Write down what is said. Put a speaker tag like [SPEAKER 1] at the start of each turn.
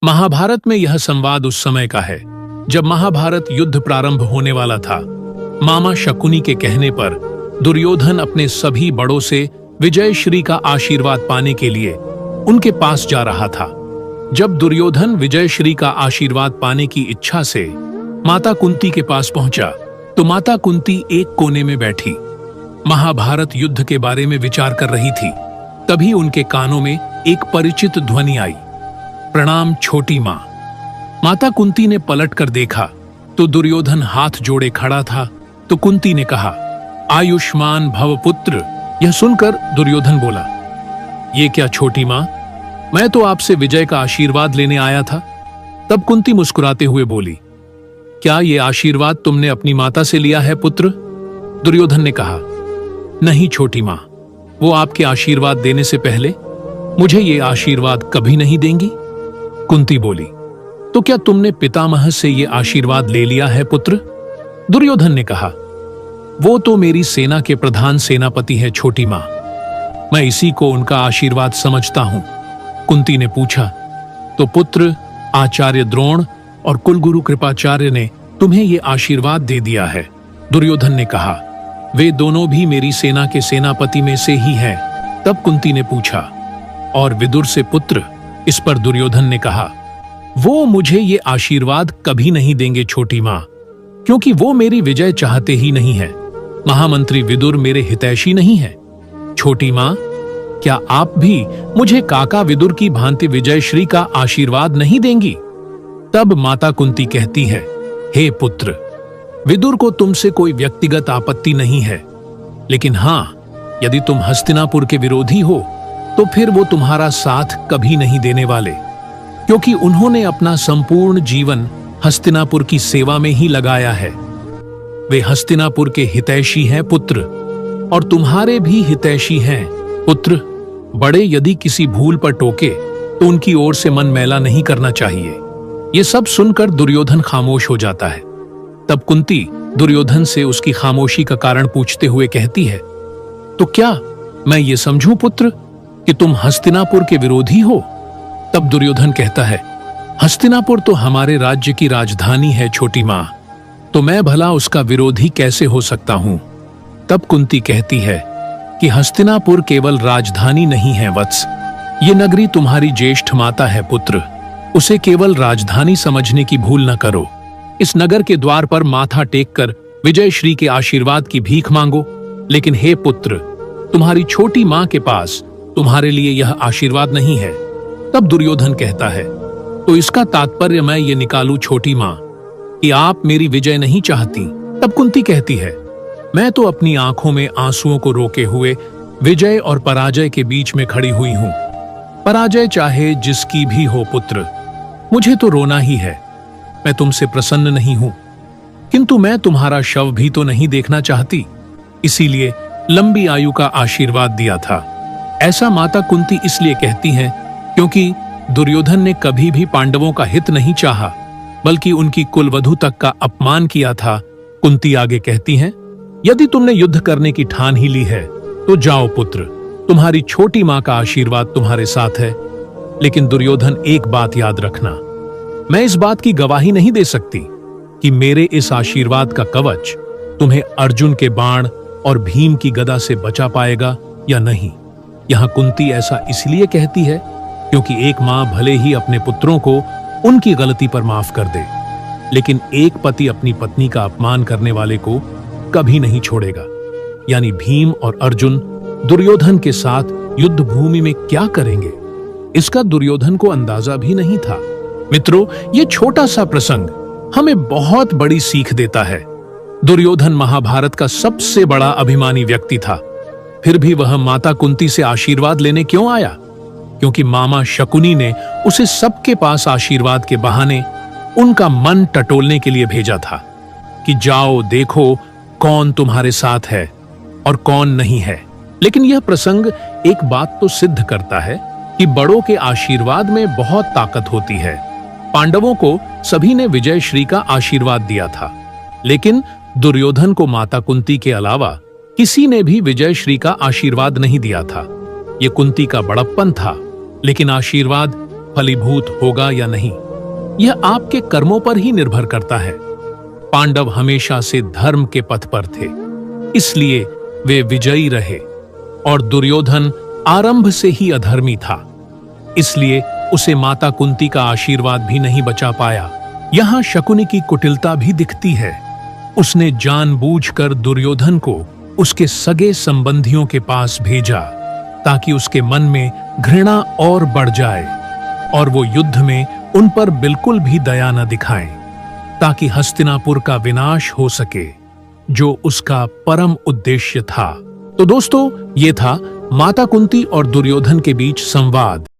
[SPEAKER 1] महाभारत में यह संवाद उस समय का है जब महाभारत युद्ध प्रारंभ होने वाला था। मामा शकुनी के कहने पर दुर्योधन अपने सभी बड़ों से विजयश्री का आशीर्वाद पाने के लिए उनके पास जा रहा था। जब दुर्योधन विजयश्री का आशीर्वाद पाने की इच्छा से माता कुंती के पास पहुंचा तो माता कुंती एक कोने में बैठी महाभारत युद्ध के बारे में विचार कर रही थी। तभी उनके कानों में एक परिचित ध्वनि आई, प्रणाम छोटी मां। माता कुंती ने पलट कर देखा तो दुर्योधन हाथ जोड़े खड़ा था। तो कुंती ने कहा, आयुष्मान भव पुत्र। यह सुनकर दुर्योधन बोला, ये क्या छोटी मां, मैं तो आपसे विजय का आशीर्वाद लेने आया था। तब कुंती मुस्कुराते हुए बोली, क्या ये आशीर्वाद तुमने अपनी माता से लिया है पुत्र? दुर्योधन ने कहा, नहीं छोटी मां, वो आपके आशीर्वाद देने से पहले मुझे ये आशीर्वाद कभी नहीं देंगी। कुंती बोली, तो क्या तुमने पितामह से ये आशीर्वाद ले लिया है पुत्र? दुर्योधन ने कहा, वो तो मेरी सेना के प्रधान सेनापति है छोटी मां, मैं इसी को उनका आशीर्वाद समझता हूं। कुंती ने पूछा, तो पुत्र आचार्य द्रोण और कुलगुरु कृपाचार्य ने तुम्हें ये आशीर्वाद दे दिया है? दुर्योधन ने कहा, वे दोनों भी मेरी सेना के सेनापति में से ही हैं। तब कुंती ने पूछा, और विदुर से पुत्र? इस पर दुर्योधन ने कहा, वो मुझे ये आशीर्वाद कभी नहीं देंगे छोटी मां, क्योंकि वो मेरी विजय चाहते ही नहीं है। महामंत्री विदुर मेरे हितैषी नहीं है। छोटी मां, क्या आप भी मुझे काका विदुर की भांति विजयश्री का आशीर्वाद नहीं देंगी? तब माता कुंती कहती है, हे पुत्र, विदुर को तुमसे कोई व्यक्तिगत आपत्ति नहीं है, लेकिन हां, यदि तुम हस्तिनापुर के विरोधी हो तो फिर वो तुम्हारा साथ कभी नहीं देने वाले, क्योंकि उन्होंने अपना संपूर्ण जीवन हस्तिनापुर की सेवा में ही लगाया है। वे हस्तिनापुर के हितैषी हैं पुत्र, और तुम्हारे भी हितैषी हैं पुत्र। बड़े यदि किसी भूल पर टोके तो उनकी ओर से मन मैला नहीं करना चाहिए। ये सब सुनकर दुर्योधन खामोश हो जाता है। तब कुंती दुर्योधन से उसकी खामोशी का कारण पूछते हुए कहती है, तो क्या मैं ये समझूं पुत्र कि तुम हस्तिनापुर के विरोधी हो? तब दुर्योधन कहता है, हस्तिनापुर तो हमारे राज्य की राजधानी है छोटी मां, तो मैं भला उसका विरोधी कैसे हो सकता हूं? तब कुंती कहती है कि हस्तिनापुर केवल राजधानी नहीं है वत्स, ये नगरी तुम्हारी ज्येष्ठ माता है पुत्र, उसे केवल राजधानी समझने की भूल न करो। इस नगर के द्वार पर माथा टेक कर विजयश्री के आशीर्वाद की भीख मांगो, लेकिन हे पुत्र, तुम्हारी छोटी मां के पास तुम्हारे लिए यह आशीर्वाद नहीं है। तब दुर्योधन कहता है, तो इसका तात्पर्य मैं ये निकालूं छोटी मां कि आप मेरी विजय नहीं चाहती? तब कुंती कहती है, मैं तो अपनी आंखों में आंसुओं को रोके हुए विजय और पराजय के बीच में खड़ी हुई हूं। पराजय चाहे जिसकी भी हो पुत्र, मुझे तो रोना ही है। मैं तुमसे प्रसन्न नहीं हूं, किंतु मैं तुम्हारा शव भी तो नहीं देखना चाहती, इसीलिए लंबी आयु का आशीर्वाद दिया था। ऐसा माता कुंती इसलिए कहती हैं क्योंकि दुर्योधन ने कभी भी पांडवों का हित नहीं चाहा, बल्कि उनकी कुलवधू तक का अपमान किया था। कुंती आगे कहती हैं, यदि तुमने युद्ध करने की ठान ही ली है तो जाओ पुत्र, तुम्हारी छोटी मां का आशीर्वाद तुम्हारे साथ है। लेकिन दुर्योधन, एक बात याद रखना, मैं इस बात की गवाही नहीं दे सकती कि मेरे इस आशीर्वाद का कवच तुम्हें अर्जुन के बाण और भीम की गदा से बचा पाएगा या नहीं। यहां कुंती ऐसा इसलिए कहती है क्योंकि एक मां भले ही अपने पुत्रों को उनकी गलती पर माफ कर दे, लेकिन एक पति अपनी पत्नी का अपमान करने वाले को कभी नहीं छोड़ेगा। यानी भीम और अर्जुन दुर्योधन के साथ युद्ध भूमि में क्या करेंगे, इसका दुर्योधन को अंदाजा भी नहीं था। मित्रों, ये छोटा सा प्रसंग हमें बहुत बड़ी सीख देता है। दुर्योधन महाभारत का सबसे बड़ा अभिमानी व्यक्ति था, फिर भी वह माता कुंती से आशीर्वाद लेने क्यों आया? क्योंकि मामा शकुनी ने उसे सबके पास आशीर्वाद के बहाने उनका मन टटोलने के लिए भेजा था कि जाओ देखो कौन तुम्हारे साथ है और कौन नहीं है। लेकिन यह प्रसंग एक बात तो सिद्ध करता है कि बड़ों के आशीर्वाद में बहुत ताकत होती है। पांडवों को सभी ने विजयश्री का आशीर्वाद दिया था, लेकिन दुर्योधन को माता कुंती के अलावा किसी ने भी विजयश्री का आशीर्वाद नहीं दिया था। ये कुंती का बड़प्पन था, लेकिन आशीर्वाद फलीभूत होगा या नहीं, यह आपके कर्मों पर ही निर्भर करता है। पांडव हमेशा से धर्म के पथ पर थे, इसलिए वे विजयी रहे, और दुर्योधन आरंभ से ही अधर्मी था, इसलिए उसे माता कुंती का आशीर्वाद भी नहीं बचा पाया। यहां शकुनी की कुटिलता भी दिखती है। उसने जानबूझकर दुर्योधन को उसके सगे संबंधियों के पास भेजा, ताकि उसके मन में घृणा और बढ़ जाए और वो युद्ध में उन पर बिल्कुल भी दया न दिखाएं, ताकि हस्तिनापुर का विनाश हो सके, जो उसका परम उद्देश्य था। तो दोस्तों, ये था माता कुंती और दुर्योधन के बीच संवाद।